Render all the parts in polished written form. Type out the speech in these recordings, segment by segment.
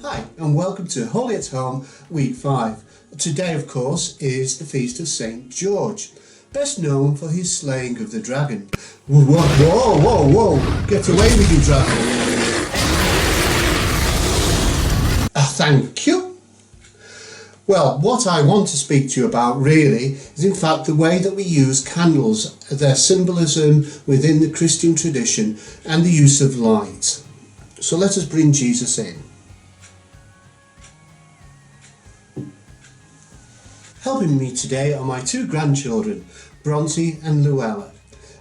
Hi, and welcome to Holy at Home, Week 5. Today, of course, is the feast of St. George, best known for his slaying of the dragon. Whoa, get away with you, dragon. Thank you. Well, what I want to speak to you about really is in fact the way that we use candles, their symbolism within the Christian tradition and the use of light. So let us bring Jesus in. Helping me today are my two grandchildren, Bronte and Luella,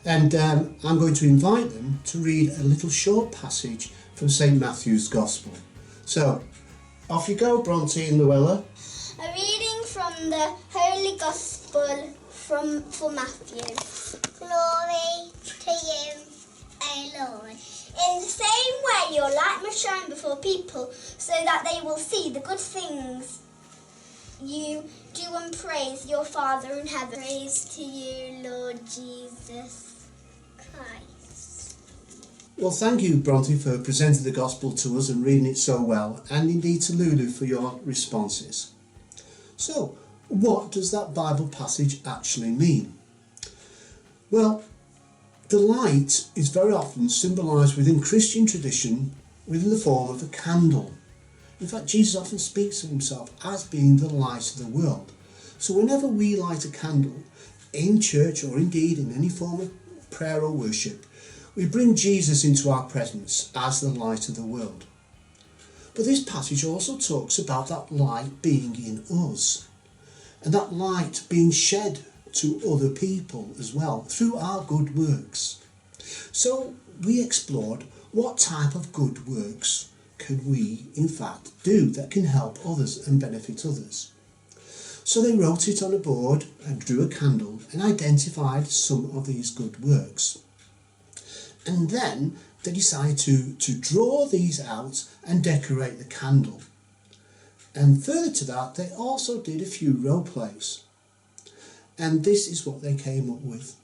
and I'm going to invite them to read a little short passage from St. Matthew's Gospel. So, off you go, Bronte and Luella. A reading from the Holy Gospel for Matthew. Glory to you, O Lord. In the same way your light must shine before people, so that they will see the good things you do and praise your Father in heaven. Praise to you, Lord Jesus Christ. Well, thank you, Bronte, for presenting the Gospel to us and reading it so well, and indeed to Lulu for your responses. So, what does that Bible passage actually mean? Well, the light is very often symbolised within Christian tradition within the form of a candle. In fact, Jesus often speaks of himself as being the light of the world. So whenever we light a candle in church or indeed in any form of prayer or worship, we bring Jesus into our presence as the light of the world. But this passage also talks about that light being in us and that light being shed to other people as well through our good works. So we explored what type of good works can we in fact do that can help others and benefit others. So they wrote it on a board and drew a candle and identified some of these good works. And then they decided to draw these out and decorate the candle. And further to that, they also did a few role plays. And this is what they came up with.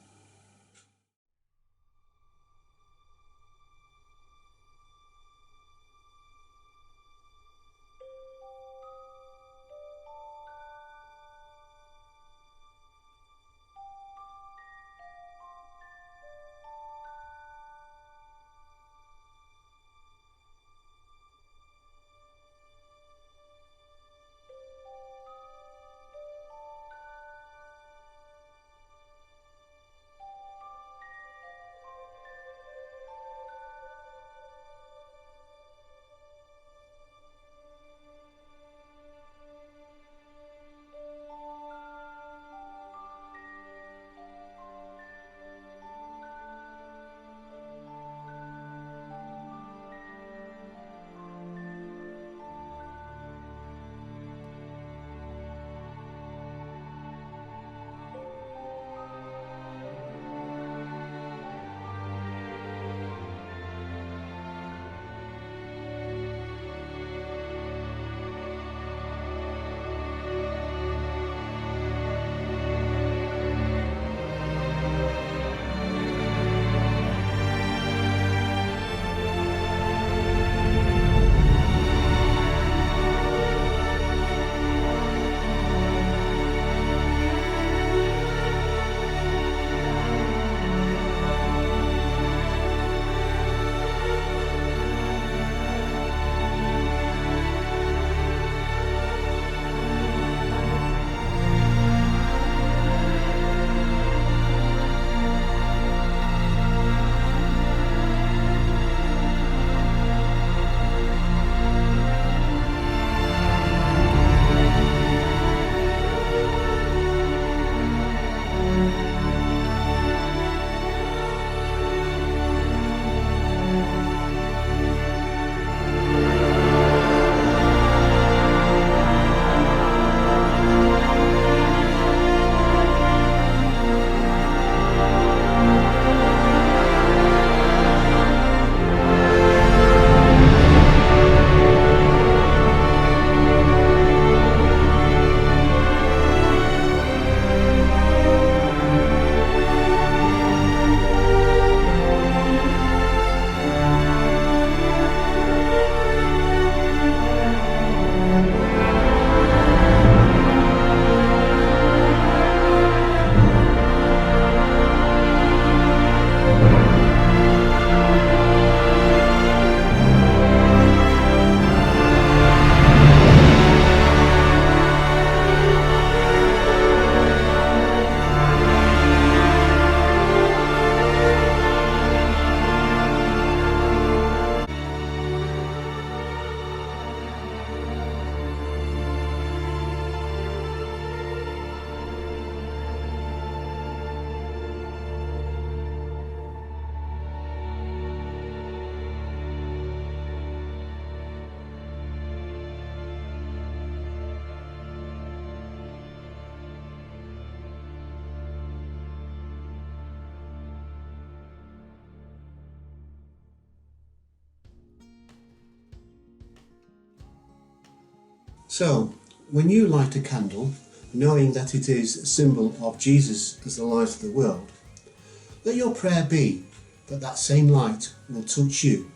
So, when you light a candle, knowing that it is a symbol of Jesus as the light of the world, let your prayer be that that same light will touch you,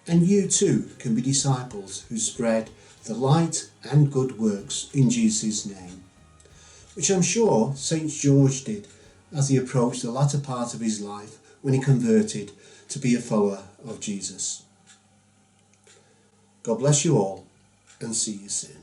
and you too can be disciples who spread the light and good works in Jesus' name, which I'm sure St. George did as he approached the latter part of his life when he converted to be a follower of Jesus. God bless you all, and see you soon.